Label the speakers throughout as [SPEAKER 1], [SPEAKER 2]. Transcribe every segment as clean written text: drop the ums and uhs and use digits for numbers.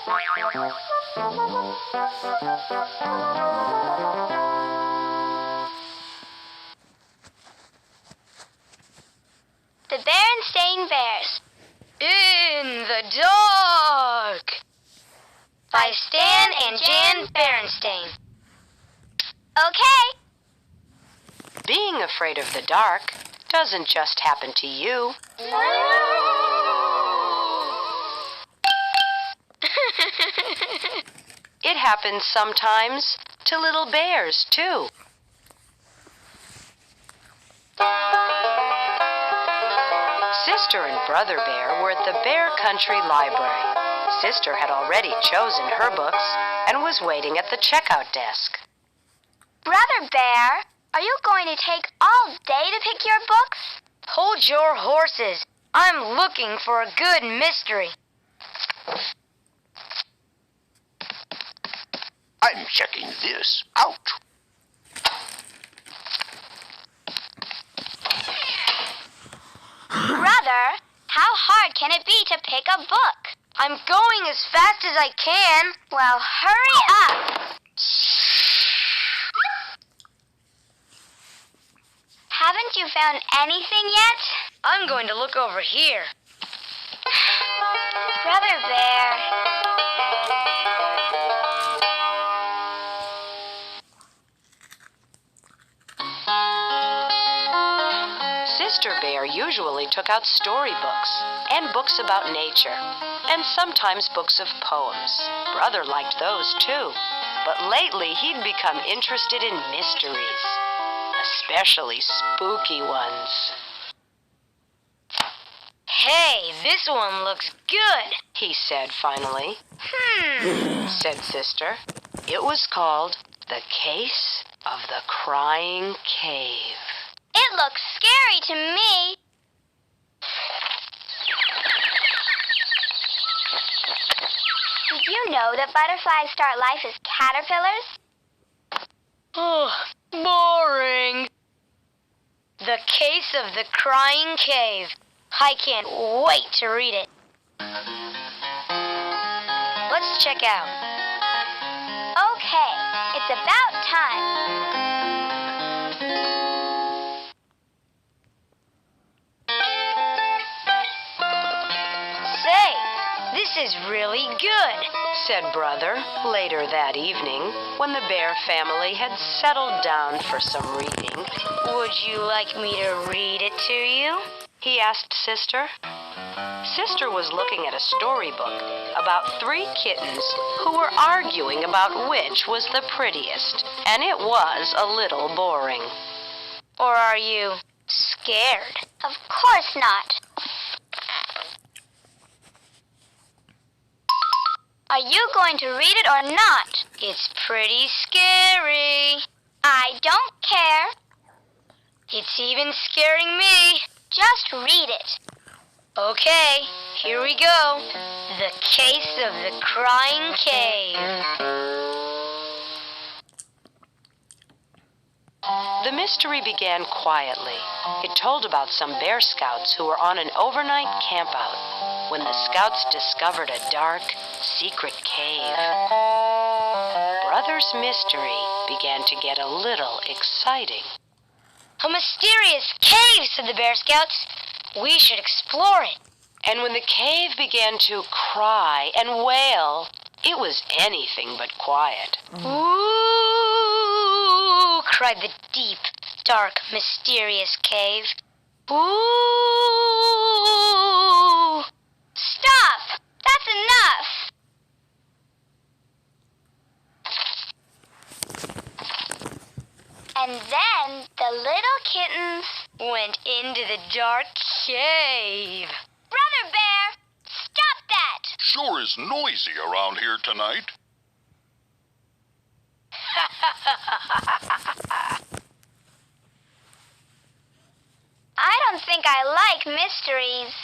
[SPEAKER 1] The Berenstain Bears. In the Dark by Stan and Jan Berenstain. Okay.
[SPEAKER 2] Being afraid of the dark doesn't just happen to you. It happens sometimes to little bears, too. Sister and Brother Bear were at the Bear Country Library. Sister had already chosen her books and was waiting at the checkout desk.
[SPEAKER 1] Brother Bear, are you going to take all day to pick your books? Hold your horses. I'm looking for a good mystery.
[SPEAKER 3] I'm checking this out.
[SPEAKER 1] Brother, how hard can it be to pick a book? I'm going as fast as I can. Well, hurry up. Haven't you found anything yet? I'm going to look over here. Brother Bear.
[SPEAKER 2] Sister Bear usually took out storybooks and books about nature, and sometimes books of poems. Brother liked those too, but lately he'd become interested in mysteries, especially spooky ones.
[SPEAKER 1] Hey, this one looks good,
[SPEAKER 2] he said finally. Said Sister. It was called The Case of the Crying Cave.
[SPEAKER 1] It looks scary to me. Did you know that butterflies start life as caterpillars? Oh, boring. The Case of the Crying Cave. I can't wait to read it. Let's check out. Okay, it's about time. This is really good,
[SPEAKER 2] said Brother later that evening when the Bear family had settled down for some reading.
[SPEAKER 1] Would you like me to read it to you?
[SPEAKER 2] He asked Sister. Sister was looking at a storybook about 3 kittens who were arguing about which was the prettiest, and it was a little boring.
[SPEAKER 1] Or are you scared? Of course not. Are you going to read it or not? It's pretty scary. I don't care. It's even scaring me. Just read it. Okay, here we go. The Case of the Crying Cave.
[SPEAKER 2] The mystery began quietly. It told about some Bear Scouts who were on an overnight campout when the Scouts discovered a dark, secret cave. Brother's mystery began to get a little exciting.
[SPEAKER 1] A mysterious cave, said the Bear Scouts. We should explore it.
[SPEAKER 2] And when the cave began to cry and wail, it was anything but quiet.
[SPEAKER 1] Ooh, cried the deep, dark, mysterious cave. Ooh! Stop! That's enough! And then the little kittens went into the dark cave. Brother Bear, stop that!
[SPEAKER 3] Sure is noisy around here tonight.
[SPEAKER 1] I don't think I like mysteries.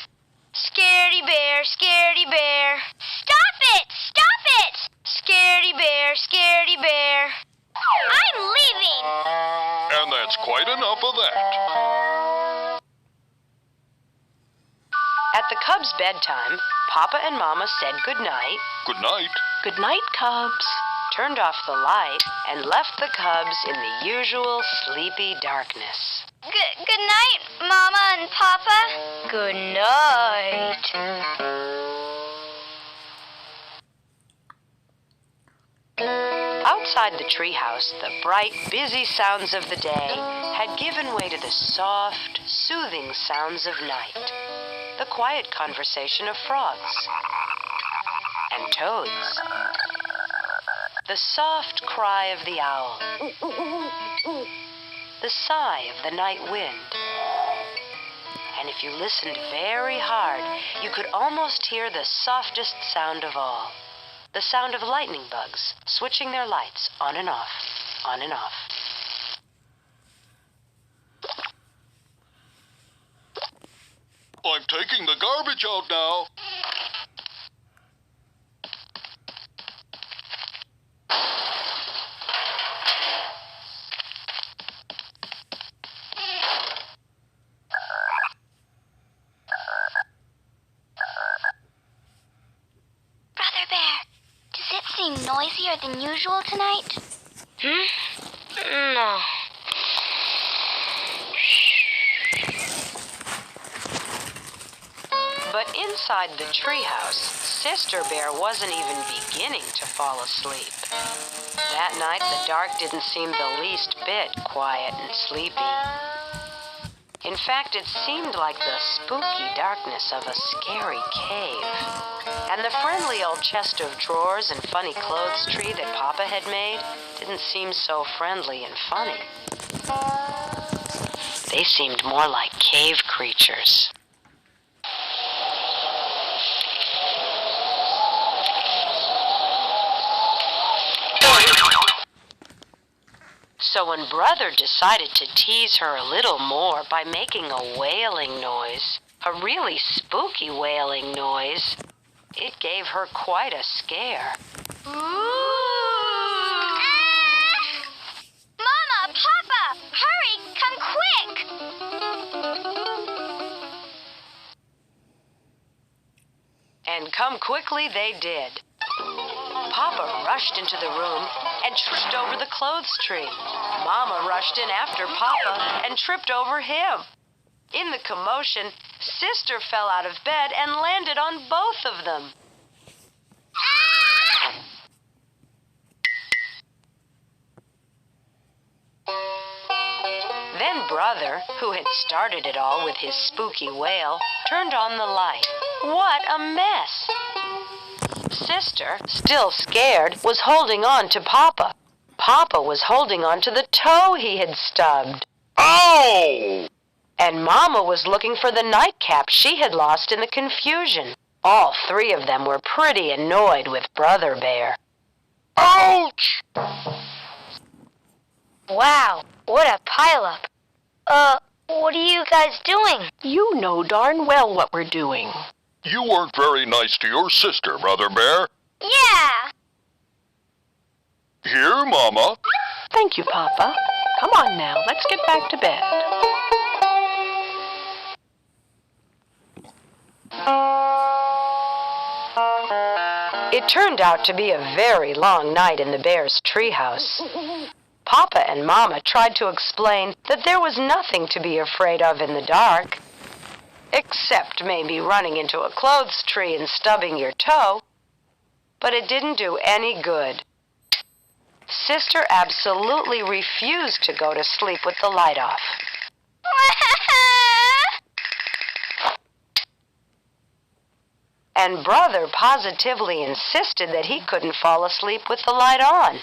[SPEAKER 1] Scaredy bear, scaredy bear. Stop it! Stop it! Scaredy bear, scaredy bear. I'm leaving!
[SPEAKER 3] And that's quite enough of that.
[SPEAKER 2] At the cubs' bedtime, Papa and Mama said goodnight.
[SPEAKER 3] Good night.
[SPEAKER 4] Good night, cubs.
[SPEAKER 2] Turned off the light, and left the cubs in the usual sleepy darkness.
[SPEAKER 1] Good night, Mama and Papa. Good night.
[SPEAKER 2] Outside the treehouse, the bright, busy sounds of the day had given way to the soft, soothing sounds of night. The quiet conversation of frogs and toads. The soft cry of the owl. The sigh of the night wind. And if you listened very hard, you could almost hear the softest sound of all. The sound of lightning bugs switching their lights on and off, on and off.
[SPEAKER 3] I'm taking the garbage out now.
[SPEAKER 1] Brother Bear, does it seem noisier than usual tonight? No.
[SPEAKER 2] But inside the treehouse, Sister Bear wasn't even beginning to fall asleep. That night, the dark didn't seem the least bit quiet and sleepy. In fact, it seemed like the spooky darkness of a scary cave. And the friendly old chest of drawers and funny clothes tree that Papa had made didn't seem so friendly and funny. They seemed more like cave creatures. So when Brother decided to tease her a little more by making a wailing noise, a really spooky wailing noise, it gave her quite a scare.
[SPEAKER 1] Mama, Papa, hurry, come quick.
[SPEAKER 2] And come quickly they did. Papa rushed into the room and tripped over the clothes tree. Mama rushed in after Papa and tripped over him. In the commotion, Sister fell out of bed and landed on both of them. Then Brother, who had started it all with his spooky wail, turned on the light. What a mess! Sister, still scared, was holding on to Papa. Papa was holding on to the toe he had stubbed.
[SPEAKER 3] Ow!
[SPEAKER 2] And Mama was looking for the nightcap she had lost in the confusion. All three of them were pretty annoyed with Brother Bear.
[SPEAKER 3] Ouch!
[SPEAKER 1] Wow, what a pileup. What are you guys doing?
[SPEAKER 4] You know darn well what we're doing.
[SPEAKER 3] You weren't very nice to your sister, Brother Bear.
[SPEAKER 1] Yeah.
[SPEAKER 3] Here, Mama.
[SPEAKER 4] Thank you, Papa. Come on now, let's get back to bed.
[SPEAKER 2] It turned out to be a very long night in the bear's treehouse. Papa and Mama tried to explain that there was nothing to be afraid of in the dark, except maybe running into a clothes tree and stubbing your toe. But it didn't do any good. Sister absolutely refused to go to sleep with the light off. And Brother positively insisted that he couldn't fall asleep with the light on.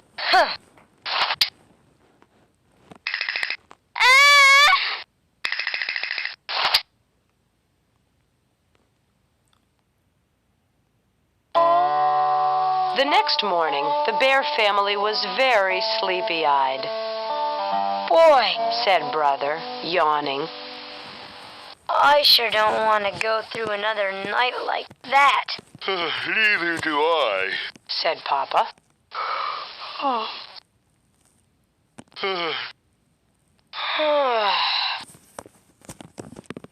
[SPEAKER 2] The next morning, the Bear family was very sleepy-eyed.
[SPEAKER 1] Boy,
[SPEAKER 2] Said Brother, yawning.
[SPEAKER 1] I sure don't want to go through another night like that.
[SPEAKER 3] Neither do I.
[SPEAKER 2] Said Papa.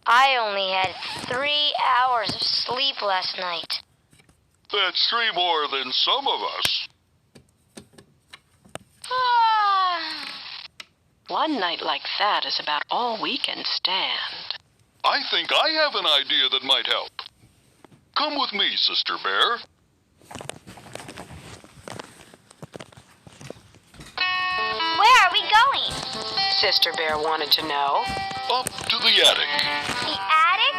[SPEAKER 1] I only had 3 hours of sleep last night.
[SPEAKER 3] That's 3 more than some of us.
[SPEAKER 4] One night like that is about all we can stand.
[SPEAKER 3] I think I have an idea that might help. Come with me, Sister Bear.
[SPEAKER 1] Where are we going?
[SPEAKER 2] Sister Bear wanted to know.
[SPEAKER 3] Up to the attic.
[SPEAKER 1] The attic?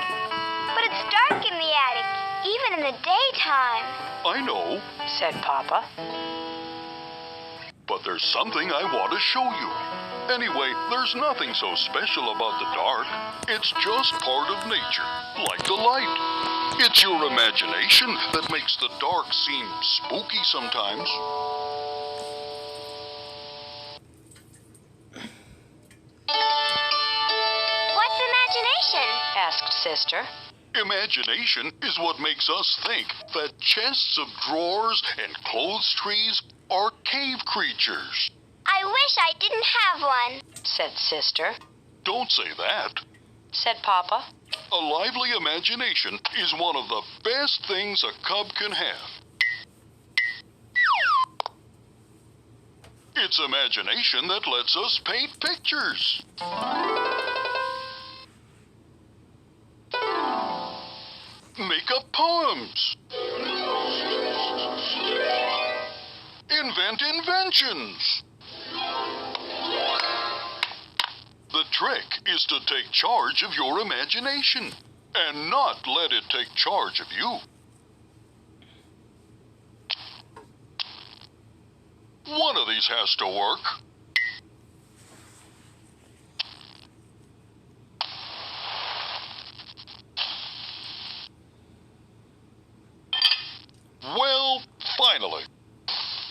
[SPEAKER 1] But it's dark in the attic, even in the daytime.
[SPEAKER 3] I know,
[SPEAKER 2] Said Papa.
[SPEAKER 3] but there's something I want to show you. Anyway, there's nothing so special about the dark. It's just part of nature, like the light. It's your imagination that makes the dark seem spooky sometimes.
[SPEAKER 1] What's imagination?
[SPEAKER 2] Asked Sister.
[SPEAKER 3] Imagination is what makes us think that chests of drawers and clothes trees are cave creatures.
[SPEAKER 1] I wish I didn't have one.
[SPEAKER 2] Said Sister.
[SPEAKER 3] Don't say that.
[SPEAKER 2] Said Papa.
[SPEAKER 3] A lively imagination is one of the best things a cub can have. It's imagination that lets us paint pictures. Make up poems. Invent inventions. The trick is to take charge of your imagination and not let it take charge of you. One of these has to work. Well, finally.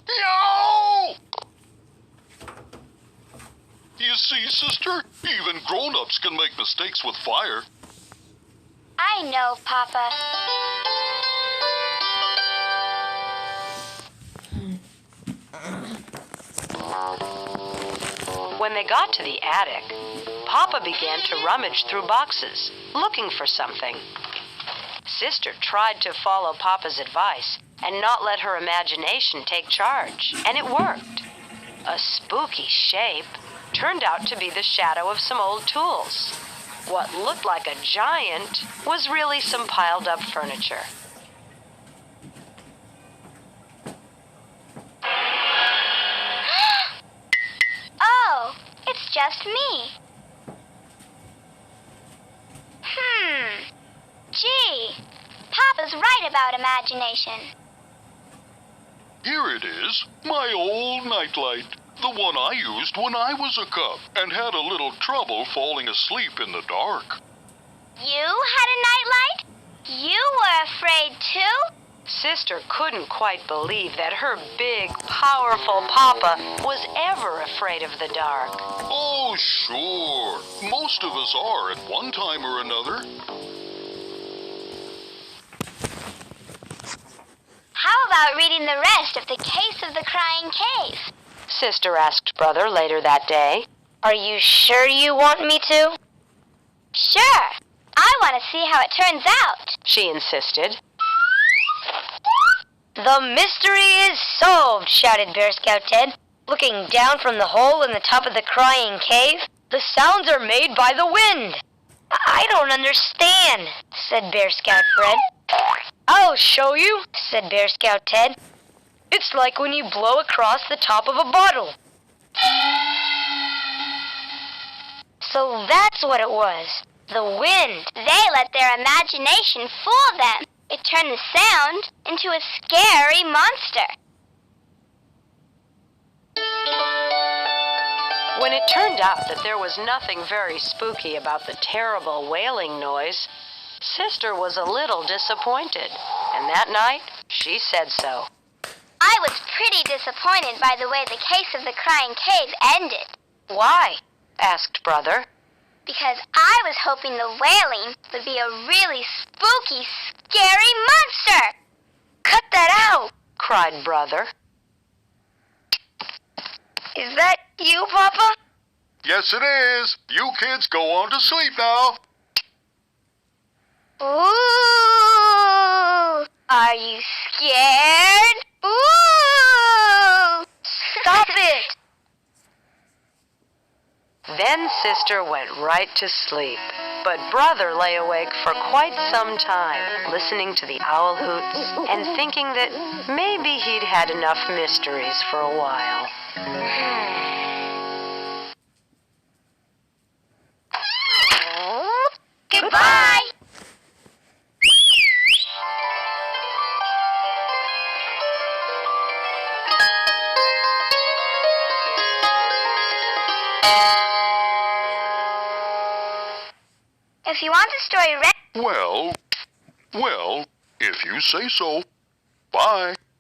[SPEAKER 3] Yow! You see, sister, even grown-ups can make mistakes with fire.
[SPEAKER 1] I know, Papa.
[SPEAKER 2] When they got to the attic, Papa began to rummage through boxes, looking for something. Sister tried to follow Papa's advice and not let her imagination take charge, and it worked. A spooky shape turned out to be the shadow of some old tools. What looked like a giant was really some piled up furniture.
[SPEAKER 1] Oh, it's just me. Gee, Papa's right about imagination.
[SPEAKER 3] Here it is, my old nightlight. The one I used when I was a cub and had a little trouble falling asleep in the dark.
[SPEAKER 1] You had a nightlight? You were afraid too?
[SPEAKER 2] Sister couldn't quite believe that her big, powerful Papa was ever afraid of the dark.
[SPEAKER 3] Oh, sure. Most of us are at one time or another.
[SPEAKER 1] How about reading the rest of The Case of the Crying Cave?
[SPEAKER 2] Sister asked Brother later that day.
[SPEAKER 1] Are you sure you want me to? Sure. I want to see how it turns out.
[SPEAKER 2] She insisted.
[SPEAKER 1] The mystery is solved, shouted Bear Scout Ted, looking down from the hole in the top of the crying cave. The sounds are made by the wind. I don't understand, said Bear Scout Fred. I'll show you, said Bear Scout Ted. It's like when you blow across the top of a bottle. So that's what it was. The wind. They let their imagination fool them. It turned the sound into a scary monster.
[SPEAKER 2] When it turned out that there was nothing very spooky about the terrible wailing noise, Sister was a little disappointed, and that night she said so.
[SPEAKER 1] I was pretty disappointed by the way The Case of the Crying Cave ended.
[SPEAKER 2] Why? Asked Brother.
[SPEAKER 1] Because I was hoping the wailing would be a really spooky, scary monster. Cut that out,
[SPEAKER 2] Cried Brother.
[SPEAKER 1] Is that you, Papa?
[SPEAKER 3] Yes, it is. You kids go on to sleep now.
[SPEAKER 1] Ooh! Are you scared? Ooh! Stop it!
[SPEAKER 2] Then Sister went right to sleep, but Brother lay awake for quite some time, listening to the owl hoots and thinking that maybe he'd had enough mysteries for a while.
[SPEAKER 1] Goodbye! If you want the story read...
[SPEAKER 3] Well, if you say so. Bye.